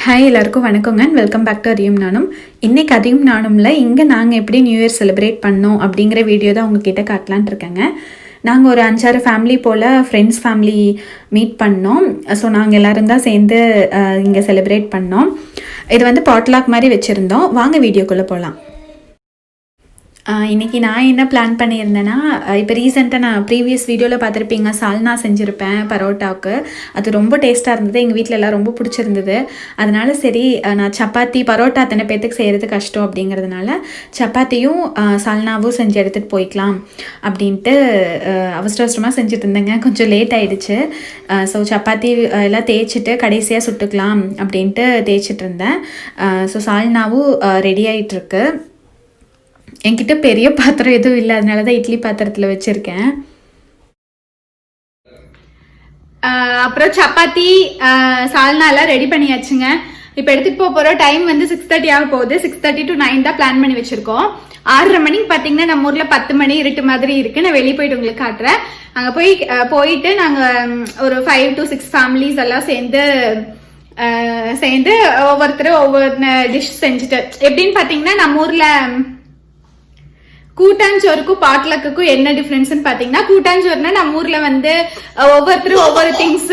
Hi எல்லாருக்கும் வணக்கங்க and welcome back to அதியும் நானும். இன்றைக்கி அதியும் நானும்ல இங்கே நாங்கள் எப்படி நியூ இயர் செலிப்ரேட் பண்ணோம் அப்படிங்கிற வீடியோ தான் உங்ககிட்ட காட்டலான்ட்டு இருக்கேங்க. நாங்கள் ஒரு 5-6 ஃபேமிலி போல் ஃப்ரெண்ட்ஸ் ஃபேமிலி மீட் பண்ணோம். ஸோ நாங்கள் எல்லோரும் தான் சேர்ந்து இங்கே செலிப்ரேட் பண்ணோம். இது வந்து பாட்லாக் மாதிரி வச்சுருந்தோம். வாங்க வீடியோக்குள்ளே போகலாம். இன்றைக்கி நான் என்ன பிளான் பண்ணியிருந்தேன்னா, இப்போ ரீசெண்டாக நான் ப்ரீவியஸ் வீடியோவில் பார்த்துருப்பீங்க, சால்னா செஞ்சுருப்பேன் பரோட்டாவுக்கு. அது ரொம்ப டேஸ்ட்டாக இருந்தது. எங்கள் வீட்டில் எல்லாம் ரொம்ப பிடிச்சிருந்தது. அதனால சரி நான் சப்பாத்தி பரோட்டா அத்தனை பேர்த்துக்கு செய்கிறது கஷ்டம் அப்படிங்கிறதுனால சப்பாத்தியும் சால்னாவும் செஞ்சு எடுத்துகிட்டு போய்க்கலாம் அப்படின்ட்டு அவசரமாக செஞ்சுட்டு இருந்தேங்க. கொஞ்சம் லேட் ஆகிடுச்சு. ஸோ சப்பாத்தி எல்லாம் தேய்ச்சிட்டு கடைசியாக சுட்டுக்கலாம் அப்படின்ட்டு தேய்ச்சிட்டு இருந்தேன். ஸோ சால்னாவும் ரெடி ஆகிட்டுருக்கு. என்கிட்ட பெரிய பாத்திரம் எதுவும் இல்லை, அதனால தான் இட்லி பாத்திரத்தில் வச்சுருக்கேன். அப்புறம் சப்பாத்தி சால்னாலாம் ரெடி பண்ணியாச்சுங்க. இப்போ எடுத்துகிட்டு போகிற டைம் வந்து 6:30 ஆக போகுது. 6:30 to 9 தான் பிளான் பண்ணி வச்சுருக்கோம். 6:30 மணிக்கு பார்த்தீங்கன்னா நம்ம ஊரில் 10 மணி இருட்டு மாதிரி இருக்குது. நான் வெளியே போயிட்டு உங்களுக்கு காட்டுறேன். அங்கே போயிட்டு நாங்கள் ஒரு 5 to 6 ஃபேமிலிஸ் எல்லாம் சேர்ந்து ஒவ்வொருத்தரும் ஒவ்வொரு டிஷ் செஞ்சுட்டு, எப்படின்னு பார்த்தீங்கன்னா நம்ம ஊரில் கூட்டாஞ்சோறுக்கும் பாட்லக்குக்கும் என்ன டிஃப்ரென்ஸ்ன்னு பார்த்தீங்கன்னா, கூட்டாஞ்சோறுனா நம்ம ஊரில் வந்து ஒவ்வொருத்தரும் ஒவ்வொரு திங்ஸ்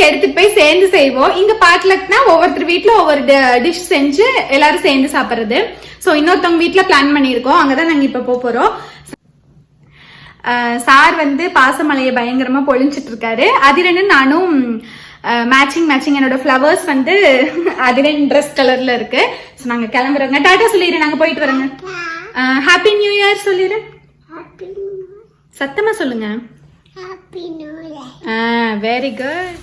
எடுத்துட்டு போய் சேர்ந்து செய்வோம். இங்க பாட்லக்னா ஒவ்வொருத்தர் வீட்டில் ஒவ்வொரு டிஷ் செஞ்சு எல்லாரும் சேர்ந்து சாப்பிட்றது. ஸோ இன்னொருத்தவங்க வீட்டில் பிளான் பண்ணியிருக்கோம். அங்கதான் நாங்கள் இப்போ போகிறோம். சார் வந்து பாசமலையை பயங்கரமா பொழிஞ்சிட்டு இருக்காரு. அதிரன்னு நானும் மேட்சிங் என்னோட ஃப்ளவர்ஸ் வந்து அதிரன் ட்ரெஸ் கலர்ல இருக்கு. ஸோ நாங்கள் கிளம்புறோங்க. டாட்டா சொல்லிடுறேன், நாங்கள் போயிட்டு வரோங்க. ஹாப்பி நியூ இயர் சொல்லிடு. சத்தமா சொல்லுங்க. Very good.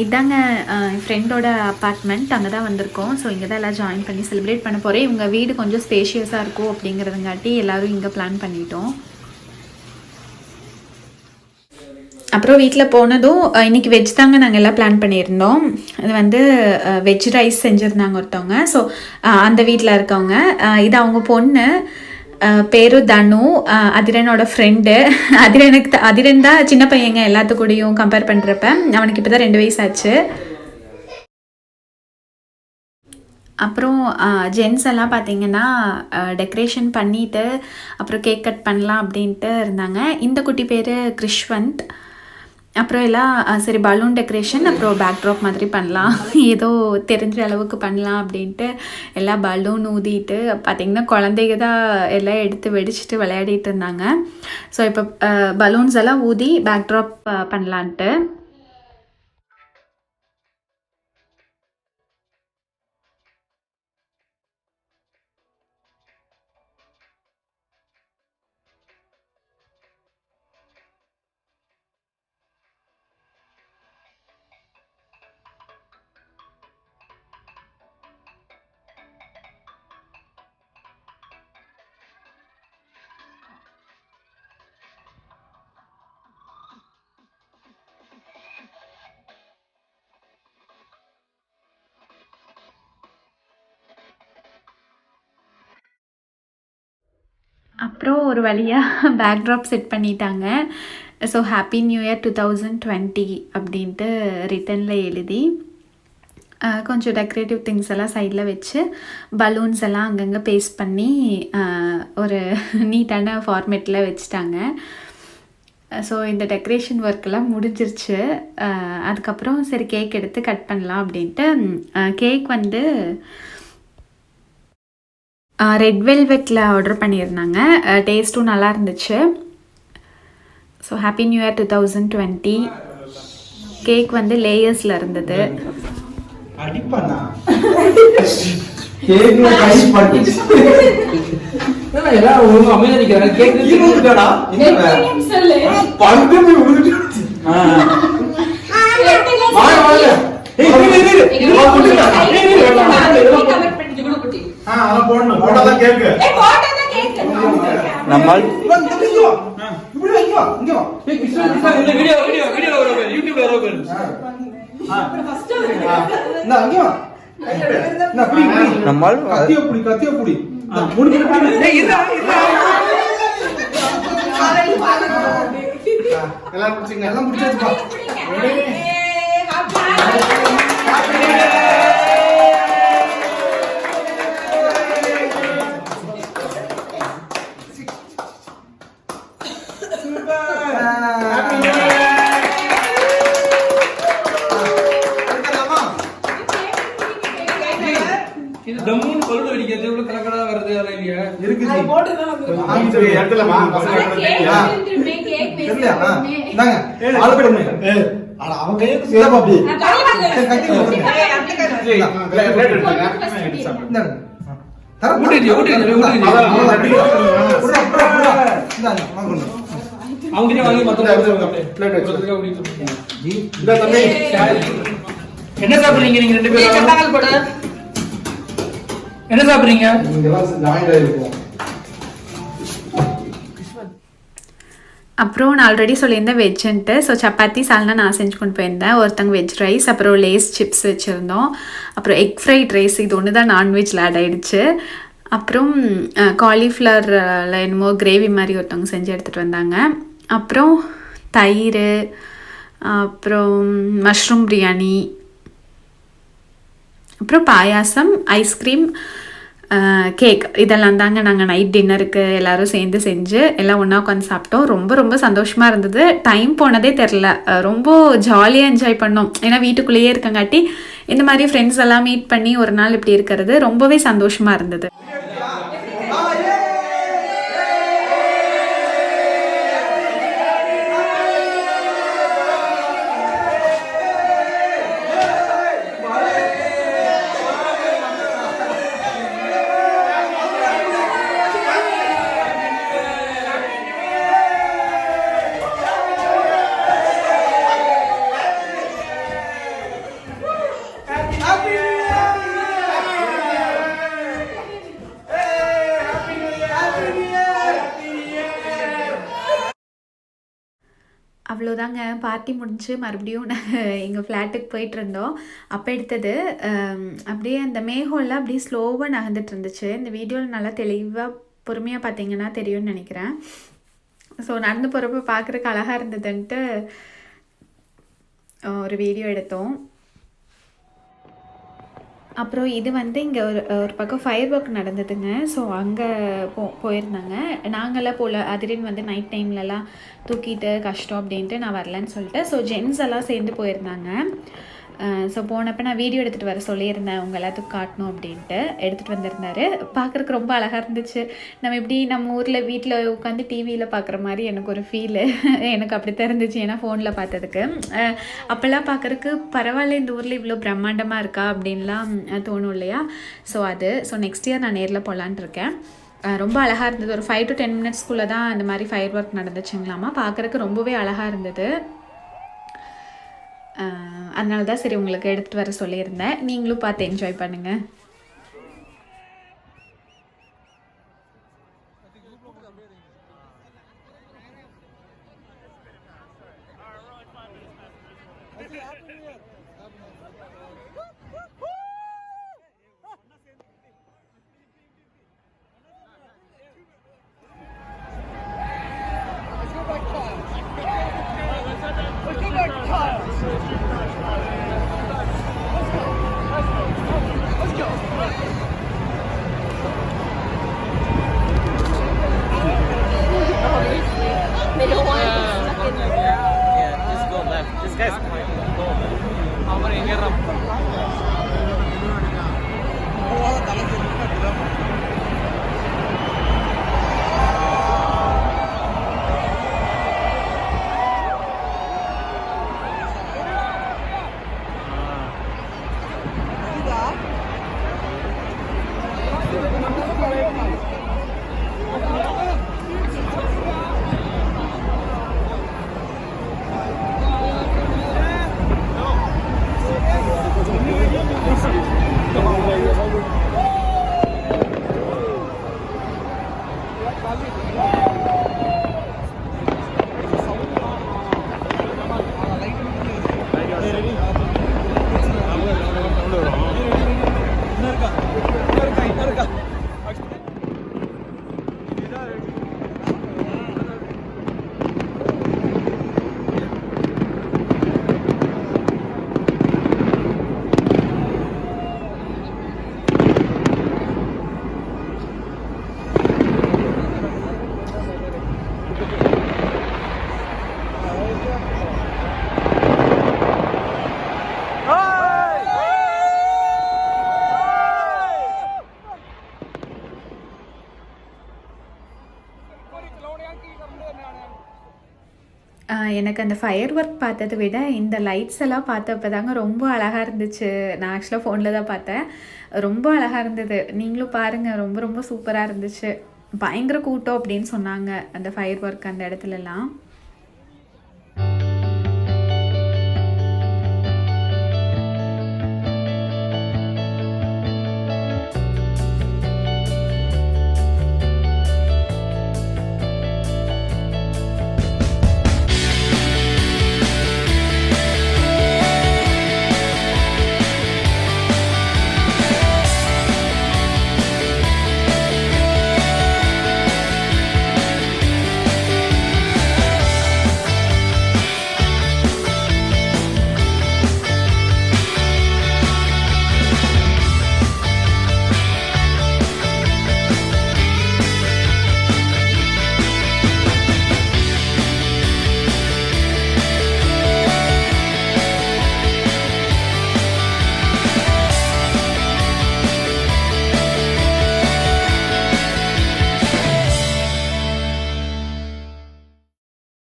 இதாங்க என் ஃப்ரெண்டோட அப்பார்ட்மெண்ட். அங்கே தான் வந்திருக்கோம். ஸோ இங்கே தான் எல்லாம் ஜாயின் பண்ணி செலிப்ரேட் பண்ண போகிறேன். இவங்க வீடு கொஞ்சம் ஸ்பேஷியஸாக இருக்கும் அப்படிங்கிறதுங்காட்டி எல்லோரும் இங்கே பிளான் பண்ணிட்டோம். அப்புறம் வீட்டில் போனதும் இன்றைக்கி வெஜ் தாங்க நாங்கள் எல்லாம் பிளான் பண்ணியிருந்தோம். அது வந்து வெஜ் ரைஸ் செஞ்சுருந்தாங்க ஒருத்தவங்க. ஸோ அந்த வீட்டில் இருக்கவங்க, இது அவங்க பொண்ணு, பேரு தனு, அதிரனோட ஃப்ரெண்டு. அதிரன் தான் சின்ன பையங்க எல்லாத்துக்கூடையும் கம்பேர் பண்ணுறப்ப. அவனுக்கு இப்போ தான் 2 வயசு ஆச்சு. அப்புறம் ஜென்ஸ் எல்லாம் பார்த்தீங்கன்னா டெக்கரேஷன் பண்ணிவிட்டு அப்புறம் கேக் கட் பண்ணலாம் அப்படின்ட்டு இருந்தாங்க. இந்த குட்டி பேர் கிருஷ்வந்த். அப்புறம் எல்லாம் சரி பலூன் டெக்கரேஷன் அப்புறம் பேக்ட்ராப் மாதிரி பண்ணலாம், ஏதோ தெரிஞ்ச அளவுக்கு பண்ணலாம் அப்படின்ட்டு எல்லாம் பலூன் ஊதிட்டு பார்த்திங்கன்னா குழந்தைங்க தான் எல்லாம் எடுத்து வெடிச்சிட்டு விளையாடிட்டு இருந்தாங்க. ஸோ இப்போ பலூன்ஸ் எல்லாம் ஊதி பேக்ட்ராப் பண்ணலான்ட்டு. அப்புறம் ஒரு வழியாக பேக்ட்ராப் செட் பண்ணிட்டாங்க. ஸோ ஹாப்பி நியூ இயர் 2020 அப்படின்ட்டு ரிட்டனில் எழுதி கொஞ்சம் டெக்கரேட்டிவ் திங்ஸ் எல்லாம் சைடில் வச்சு பலூன்ஸ் எல்லாம் அங்கங்கே பேஸ்ட் பண்ணி ஒரு நீட்டான ஃபார்மேட்டில் வச்சுட்டாங்க. ஸோ இந்த டெக்கரேஷன் ஒர்க்கெல்லாம் முடிஞ்சிருச்சு. அதுக்கப்புறம் சரி கேக் எடுத்து கட் பண்ணலாம் அப்படின்ட்டு கேக் வந்து ரெட் வெல்வெட்டில் ஆர்டர் பண்ணியிருந்தாங்க. டேஸ்ட்டும் நல்லா இருந்துச்சு. So happy new year 2020. Cake வந்து லேயர்ஸில் இருந்தது. எல்லாம் டம்முன்னு பல்லுல வெடிக்கிறது இவ்வளவு கலக்கலா வருது அதெல்லாம் இல்லையா இருக்குது அது போட்டு தான் வந்து இடத்துல இந்தாங்க ஆளு போடுங்க அட அவன் கையில சேவா அப்படி கட்டி இந்தாங்க தர ஊட்டிடு அவங்க வாங்கி மத்த பிளேட் வச்சு ஜி இந்த தம்பி என்ன சாப்பிடுறீங்க நீங்க ரெண்டு பேரும் கட்டாங்கல் போடு என்ன சாப்பிடுறீங்க நீங்க எல்லாம் ஜாயின்ட் ஆயிருக்கும் அப்புறம் நான் ஆல்ரெடி சொல்லியிருந்தேன் வெஜ்ஜுன்ட்டு. ஸோ சப்பாத்தி சால்னா நான் செஞ்சு கொண்டு போயிருந்தேன். ஒருத்தங்க வெஜ் ரைஸ், அப்புறம் லேஸ் சிப்ஸ் வச்சுருந்தோம். அப்புறம் எக் ஃப்ரைட் ரைஸ், இது ஒன்று தான் நான்வெஜ்ஜில் ஆட் ஆகிடுச்சு. அப்புறம் காலிஃப்ளவரில் என்னமோ கிரேவி மாதிரி ஒருத்தவங்க செஞ்சு எடுத்துகிட்டு வந்தாங்க. அப்புறம் தயிர், அப்புறம் மஷ்ரூம் பிரியாணி, அப்புறம் பாயாசம், ஐஸ்கிரீம், கேக், இதெல்லாம் தாங்க நாங்கள் நைட் டின்னருக்கு எல்லோரும் சேர்ந்து செஞ்சு எல்லாம் ஒன்றா உட்காந்து சாப்பிட்டோம். ரொம்ப ரொம்ப சந்தோஷமாக இருந்தது. டைம் போனதே தெரில. ரொம்ப ஜாலியாக என்ஜாய் பண்ணோம். ஏன்னா வீட்டுக்குள்ளேயே இருக்கங்காட்டி இந்த மாதிரி ஃப்ரெண்ட்ஸ் எல்லாம் மீட் பண்ணி ஒரு நாள் இப்படி இருக்கிறது ரொம்பவே சந்தோஷமாக இருந்தது. அவ்வளோதாங்க, பார்ட்டி முடிஞ்சு மறுபடியும் நாங்கள் எங்கள் ஃப்ளாட்டுக்கு போயிட்டு இருந்தோம். அப்போ எடுத்தது. அப்படியே அந்த மேகம்லாம் அப்படியே ஸ்லோவாக நகர்ந்துட்டு இருந்துச்சு. இந்த வீடியோவில் நல்லா தெளிவாக பொறுமையாக பார்த்தீங்கன்னா தெரியும்னு நினைக்கிறேன். ஸோ நடந்து போகிறப்ப பார்க்குறக்கு அழகாக இருந்ததுன்ட்டு ஒரு வீடியோ எடுத்தோம். அப்புறம் இது வந்து இங்கே ஒரு பக்கம் ஃபயர் ஒர்க் நடந்ததுங்க. ஸோ அங்கே போயிருந்தாங்க. நாங்களாம் போல் அதிரின் வந்து நைட் டைம்லலாம் தூக்கிட்டு கஷ்டம் அப்படின்ட்டு நான் வரலன்னு சொல்லிட்டு ஸோ ஜென்ஸ் எல்லாம் சேர்ந்து போயிருந்தாங்க. ஸோ போனப்போ நான் வீடியோ எடுத்துகிட்டு வர சொல்லியிருந்தேன், உங்கள் எல்லாத்துக்கும் காட்டணும் அப்படின்ட்டு. எடுத்துகிட்டு வந்திருந்தாரு. பார்க்குறக்கு ரொம்ப அழகாக இருந்துச்சு. நம்ம எப்படி நம்ம ஊரில் வீட்டில் உட்காந்து டிவியில் பார்க்குற மாதிரி எனக்கு ஒரு ஃபீலு எனக்கு அப்படி தான் இருந்துச்சு. ஏன்னா ஃபோனில் பார்த்ததுக்கு அப்போல்லாம் பார்க்குறக்கு பரவாயில்ல, இந்த ஊரில் இவ்வளோ பிரம்மாண்டமாக இருக்கா அப்படின்லாம் தோணும் இல்லையா. ஸோ நெக்ஸ்ட் இயர் நான் நேரில் போகலான் இருக்கேன். ரொம்ப அழகாக இருந்தது. ஒரு 5 to 10 மினிட்ஸ்க்குள்ளே தான் அந்த மாதிரி ஃபயர் ஒர்க் நடந்துச்சுங்களாமா. பார்க்குறக்கு ரொம்பவே அழகாக இருந்தது. அதனால தான் சரி உங்களுக்கு எடுத்துகிட்டு வர சொல்லியிருந்தேன். நீங்களும் பார்த்து என்ஜாய் பண்ணுங்கள். Let's go. எனக்கு அந்த ஃபயர் ஒர்க் பார்த்ததை விட இந்த லைட்ஸ் எல்லாம் பார்த்தப்ப தாங்க ரொம்ப அழகாக இருந்துச்சு. நான் ஆக்சுவலாக ஃபோனில் தான் பார்த்தேன். ரொம்ப அழகாக இருந்தது. நீங்களும் பாருங்கள், ரொம்ப ரொம்ப சூப்பராக இருந்துச்சு. பயங்கர கூட்டம் அப்படின்னு சொன்னாங்க அந்த ஃபயர் ஒர்க் அந்த இடத்துலலாம்.